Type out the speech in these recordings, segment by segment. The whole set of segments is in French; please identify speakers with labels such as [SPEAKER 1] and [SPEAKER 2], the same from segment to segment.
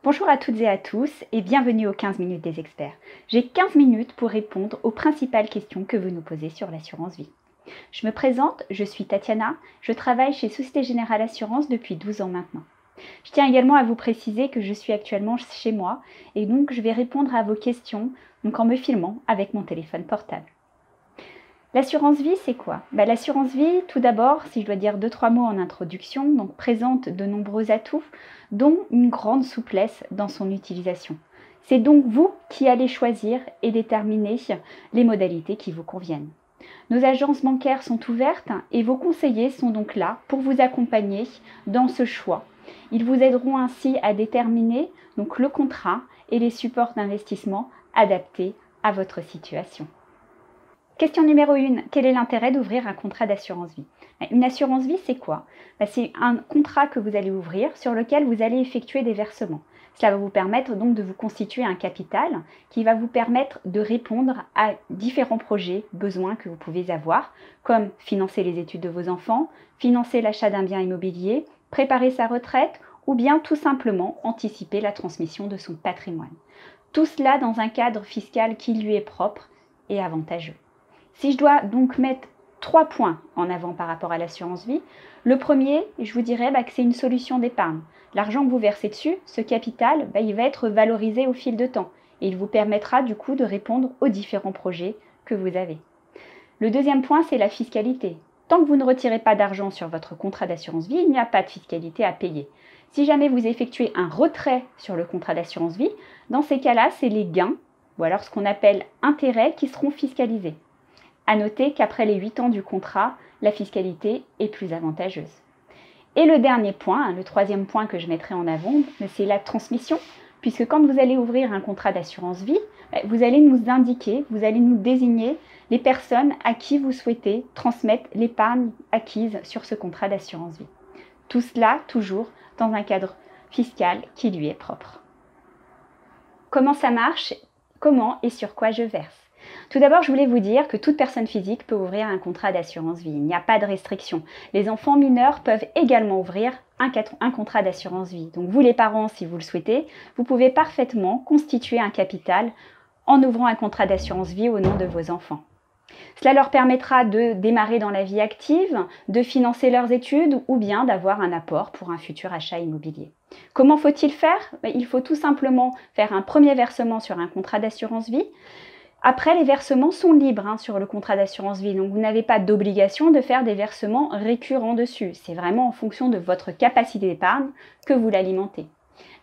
[SPEAKER 1] Bonjour à toutes et à tous et bienvenue aux 15 minutes des experts. J'ai 15 minutes pour répondre aux principales questions que vous nous posez sur l'assurance vie. Je me présente, je suis Tatiana, je travaille chez Société Générale Assurance depuis 12 ans maintenant. Je tiens également à vous préciser que je suis actuellement chez moi et donc je vais répondre à vos questions en me filmant avec mon téléphone portable. L'assurance vie, c'est quoi? L'assurance vie, tout d'abord, si je dois dire 2-3 mots en introduction, présente de nombreux atouts, dont une grande souplesse dans son utilisation. C'est donc vous qui allez choisir et déterminer les modalités qui vous conviennent. Nos agences bancaires sont ouvertes et vos conseillers sont donc là pour vous accompagner dans ce choix. Ils vous aideront ainsi à déterminer le contrat et les supports d'investissement adaptés à votre situation. Question numéro 1, quel est l'intérêt d'ouvrir un contrat d'assurance vie? Une assurance vie, c'est quoi? C'est un contrat que vous allez ouvrir sur lequel vous allez effectuer des versements. Cela va vous permettre donc de vous constituer un capital qui va vous permettre de répondre à différents projets, besoins que vous pouvez avoir, comme financer les études de vos enfants, financer l'achat d'un bien immobilier, préparer sa retraite ou bien tout simplement anticiper la transmission de son patrimoine. Tout cela dans un cadre fiscal qui lui est propre et avantageux. Si je dois donc mettre 3 points en avant par rapport à l'assurance vie, le premier, je vous dirais que c'est une solution d'épargne. L'argent que vous versez dessus, ce capital, il va être valorisé au fil de temps et il vous permettra du coup de répondre aux différents projets que vous avez. Le deuxième point, c'est la fiscalité. Tant que vous ne retirez pas d'argent sur votre contrat d'assurance vie, il n'y a pas de fiscalité à payer. Si jamais vous effectuez un retrait sur le contrat d'assurance vie, dans ces cas-là, c'est les gains, ou alors ce qu'on appelle intérêts, qui seront fiscalisés. À noter qu'après les 8 ans du contrat, la fiscalité est plus avantageuse. Et le dernier point, le troisième point que je mettrai en avant, c'est la transmission, puisque quand vous allez ouvrir un contrat d'assurance vie, vous allez nous indiquer, vous allez nous désigner les personnes à qui vous souhaitez transmettre l'épargne acquise sur ce contrat d'assurance vie. Tout cela toujours dans un cadre fiscal qui lui est propre. Comment ça marche? Comment et sur quoi je verse? Tout d'abord, je voulais vous dire que toute personne physique peut ouvrir un contrat d'assurance vie. Il n'y a pas de restriction. Les enfants mineurs peuvent également ouvrir un contrat d'assurance vie. Donc vous les parents, si vous le souhaitez, vous pouvez parfaitement constituer un capital en ouvrant un contrat d'assurance vie au nom de vos enfants. Cela leur permettra de démarrer dans la vie active, de financer leurs études ou bien d'avoir un apport pour un futur achat immobilier. Comment faut-il faire? Il faut tout simplement faire un premier versement sur un contrat d'assurance vie. Après, les versements sont libres sur le contrat d'assurance vie, donc vous n'avez pas d'obligation de faire des versements récurrents dessus. C'est vraiment en fonction de votre capacité d'épargne que vous l'alimentez.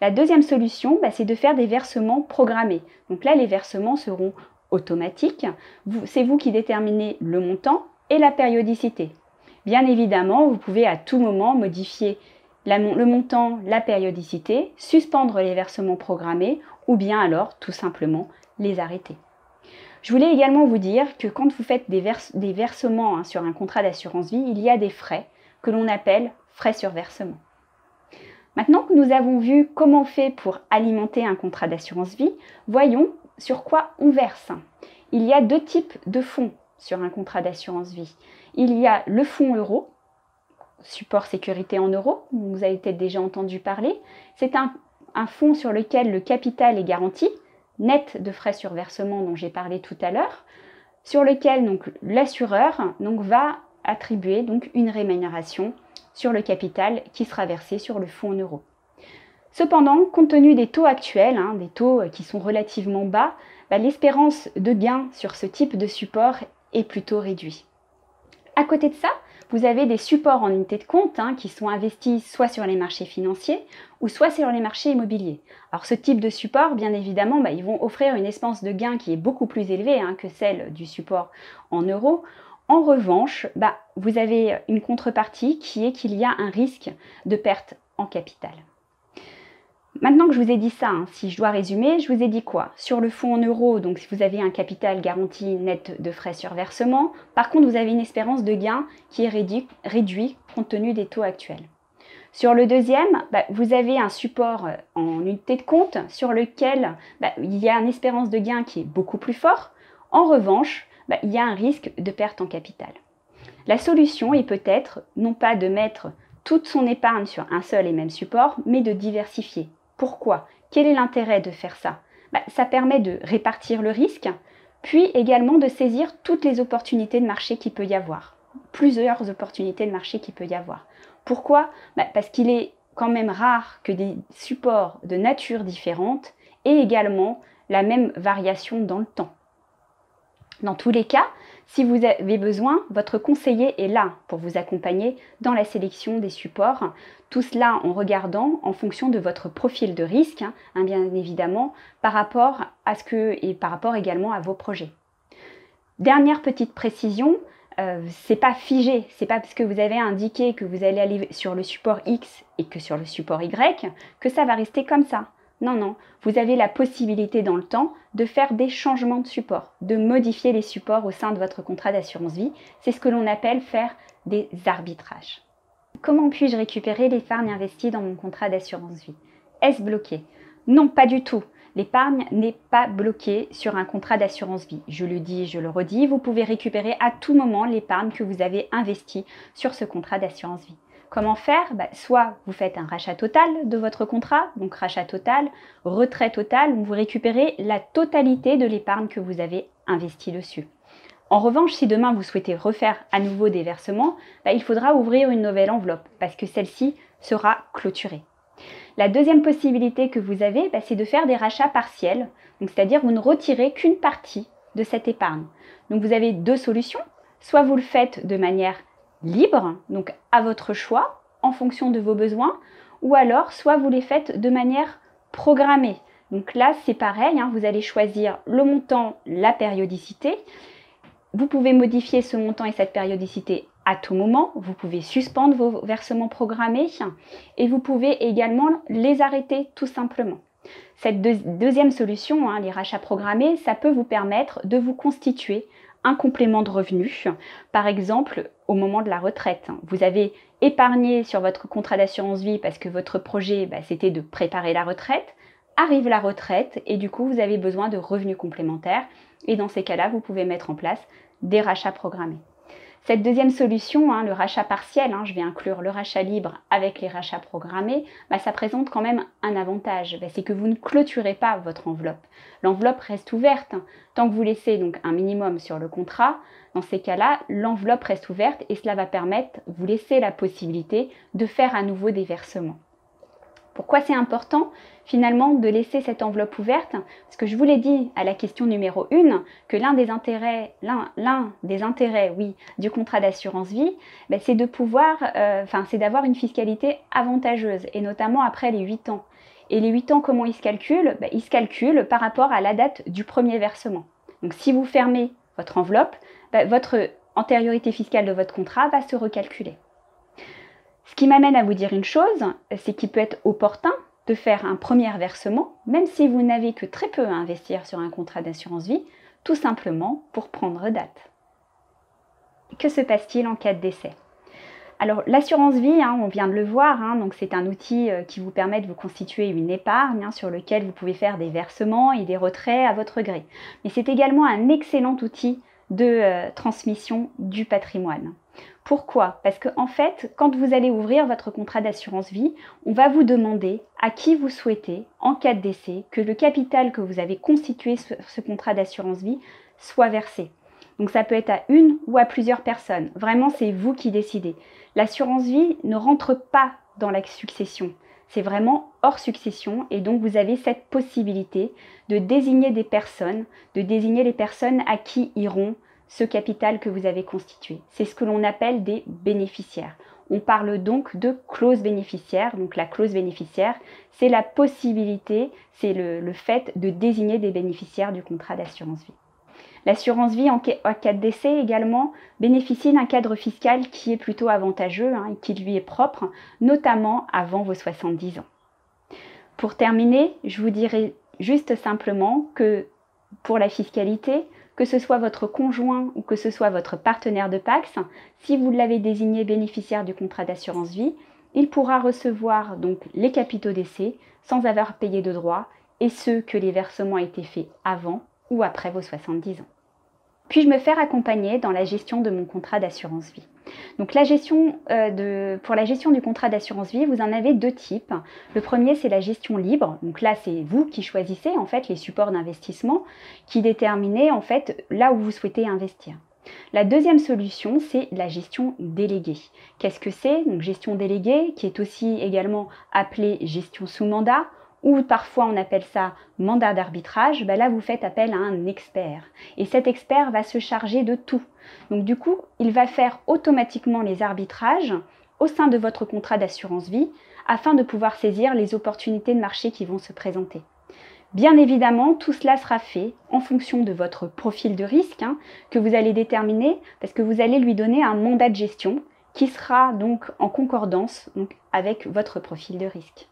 [SPEAKER 1] La deuxième solution, c'est de faire des versements programmés. Donc là, les versements seront automatiques. C'est vous qui déterminez le montant et la périodicité. Bien évidemment, vous pouvez à tout moment modifier le montant, la périodicité, suspendre les versements programmés ou bien alors tout simplement les arrêter. Je voulais également vous dire que quand vous faites des versements sur un contrat d'assurance vie, il y a des frais que l'on appelle frais sur versement. Maintenant que nous avons vu comment on fait pour alimenter un contrat d'assurance vie, voyons sur quoi on verse. Il y a 2 types de fonds sur un contrat d'assurance vie. Il y a le fonds euro, support sécurité en euros, vous avez peut-être déjà entendu parler. C'est un fonds sur lequel le capital est garanti, net de frais sur versement dont j'ai parlé tout à l'heure, sur lequel l'assureur va attribuer une rémunération sur le capital qui sera versé sur le fonds en euros. Cependant, compte tenu des taux actuels, des taux qui sont relativement bas, l'espérance de gain sur ce type de support est plutôt réduite. À côté de ça, vous avez des supports en unité de compte qui sont investis soit sur les marchés financiers ou soit sur les marchés immobiliers. Alors ce type de support, bien évidemment, ils vont offrir une espérance de gain qui est beaucoup plus élevée que celle du support en euros. En revanche, vous avez une contrepartie qui est qu'il y a un risque de perte en capital. Maintenant que je vous ai dit ça, si je dois résumer, je vous ai dit quoi? Sur le fonds en euros, donc si vous avez un capital garanti net de frais sur versement, par contre vous avez une espérance de gain qui est réduite compte tenu des taux actuels. Sur le deuxième, vous avez un support en unité de compte sur lequel il y a une espérance de gain qui est beaucoup plus fort. En revanche, il y a un risque de perte en capital. La solution est peut-être non pas de mettre toute son épargne sur un seul et même support, mais de diversifier. Pourquoi? Quel est l'intérêt de faire ça? Ça permet de répartir le risque, puis également de saisir toutes les opportunités de marché qu'il peut y avoir. Plusieurs opportunités de marché qu'il peut y avoir. Pourquoi? Parce qu'il est quand même rare que des supports de nature différente aient également la même variation dans le temps. Dans tous les cas, si vous avez besoin, votre conseiller est là pour vous accompagner dans la sélection des supports. Tout cela en regardant en fonction de votre profil de risque, bien évidemment, par rapport à par rapport également à vos projets. Dernière petite précision, c'est pas figé, c'est pas parce que vous avez indiqué que vous allez aller sur le support X et que sur le support Y que ça va rester comme ça. Non, non, vous avez la possibilité dans le temps de faire des changements de support, de modifier les supports au sein de votre contrat d'assurance vie. C'est ce que l'on appelle faire des arbitrages. Comment puis-je récupérer l'épargne investie dans mon contrat d'assurance vie? Est-ce bloqué? Non, pas du tout. L'épargne n'est pas bloquée sur un contrat d'assurance vie. Je le dis, je le redis, vous pouvez récupérer à tout moment l'épargne que vous avez investie sur ce contrat d'assurance vie. Comment faire? Soit vous faites un rachat total de votre contrat, donc rachat total, retrait total, où vous récupérez la totalité de l'épargne que vous avez investie dessus. En revanche, si demain vous souhaitez refaire à nouveau des versements, il faudra ouvrir une nouvelle enveloppe parce que celle-ci sera clôturée. La deuxième possibilité que vous avez, c'est de faire des rachats partiels, c'est-à-dire vous ne retirez qu'une partie de cette épargne. Donc vous avez deux solutions, soit vous le faites de manière libre, donc à votre choix, en fonction de vos besoins, ou alors soit vous les faites de manière programmée. Donc là, c'est pareil, vous allez choisir le montant, la périodicité. Vous pouvez modifier ce montant et cette périodicité à tout moment. Vous pouvez suspendre vos versements programmés et vous pouvez également les arrêter tout simplement. Cette deuxième solution, les rachats programmés, ça peut vous permettre de vous constituer un complément de revenus, par exemple au moment de la retraite. Vous avez épargné sur votre contrat d'assurance vie parce que votre projet c'était de préparer la retraite, arrive la retraite et du coup vous avez besoin de revenus complémentaires et dans ces cas-là vous pouvez mettre en place des rachats programmés. Cette deuxième solution, le rachat partiel, je vais inclure le rachat libre avec les rachats programmés, ça présente quand même un avantage, c'est que vous ne clôturez pas votre enveloppe. L'enveloppe reste ouverte, tant que vous laissez donc un minimum sur le contrat, dans ces cas-là, l'enveloppe reste ouverte et cela va permettre, vous laisser la possibilité de faire à nouveau des versements. Pourquoi c'est important finalement de laisser cette enveloppe ouverte? Parce que je vous l'ai dit à la question numéro 1 que l'un des intérêts du contrat d'assurance vie, c'est de c'est d'avoir une fiscalité avantageuse et notamment après les 8 ans. Et les 8 ans, comment ils se calculent? Ils se calculent par rapport à la date du premier versement. Donc si vous fermez votre enveloppe, votre antériorité fiscale de votre contrat va se recalculer. Ce qui m'amène à vous dire une chose, c'est qu'il peut être opportun de faire un premier versement, même si vous n'avez que très peu à investir sur un contrat d'assurance vie, tout simplement pour prendre date. Que se passe-t-il en cas de décès? Alors l'assurance vie, on vient de le voir, donc c'est un outil qui vous permet de vous constituer une épargne sur lequel vous pouvez faire des versements et des retraits à votre gré. Mais c'est également un excellent outil de transmission du patrimoine. Pourquoi? Parce qu'en fait, quand vous allez ouvrir votre contrat d'assurance vie, on va vous demander à qui vous souhaitez, en cas de décès, que le capital que vous avez constitué sur ce contrat d'assurance vie soit versé. Donc ça peut être à une ou à plusieurs personnes. Vraiment, c'est vous qui décidez. L'assurance vie ne rentre pas dans la succession. C'est vraiment hors succession et donc vous avez cette possibilité de désigner des personnes, de désigner les personnes à qui iront ce capital que vous avez constitué. C'est ce que l'on appelle des bénéficiaires. On parle donc de clause bénéficiaire. Donc la clause bénéficiaire, c'est la possibilité, c'est le fait de désigner des bénéficiaires du contrat d'assurance vie. L'assurance vie en cas de décès également bénéficie d'un cadre fiscal qui est plutôt avantageux et qui lui est propre, notamment avant vos 70 ans. Pour terminer, je vous dirai juste simplement que pour la fiscalité, que ce soit votre conjoint ou que ce soit votre partenaire de Pacs, si vous l'avez désigné bénéficiaire du contrat d'assurance vie, il pourra recevoir donc les capitaux décès sans avoir payé de droits et ce que les versements aient été faits avant ou après vos 70 ans. Puis-je me faire accompagner dans la gestion de mon contrat d'assurance vie? Donc pour la gestion du contrat d'assurance vie, vous en avez deux types. Le premier, c'est la gestion libre. Donc là, c'est vous qui choisissez en fait les supports d'investissement, qui déterminez en fait là où vous souhaitez investir. La deuxième solution, c'est la gestion déléguée. Qu'est-ce que c'est? Donc gestion déléguée, qui est aussi également appelée gestion sous mandat, ou parfois on appelle ça mandat d'arbitrage. Là, vous faites appel à un expert. Et cet expert va se charger de tout. Donc du coup, il va faire automatiquement les arbitrages au sein de votre contrat d'assurance vie afin de pouvoir saisir les opportunités de marché qui vont se présenter. Bien évidemment, tout cela sera fait en fonction de votre profil de risque que vous allez déterminer parce que vous allez lui donner un mandat de gestion qui sera donc en concordance avec votre profil de risque.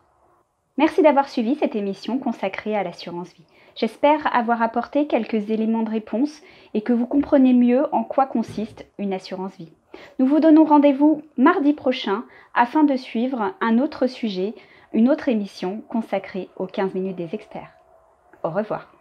[SPEAKER 1] Merci d'avoir suivi cette émission consacrée à l'assurance vie. J'espère avoir apporté quelques éléments de réponse et que vous comprenez mieux en quoi consiste une assurance vie. Nous vous donnons rendez-vous mardi prochain afin de suivre un autre sujet, une autre émission consacrée aux 15 minutes des experts. Au revoir.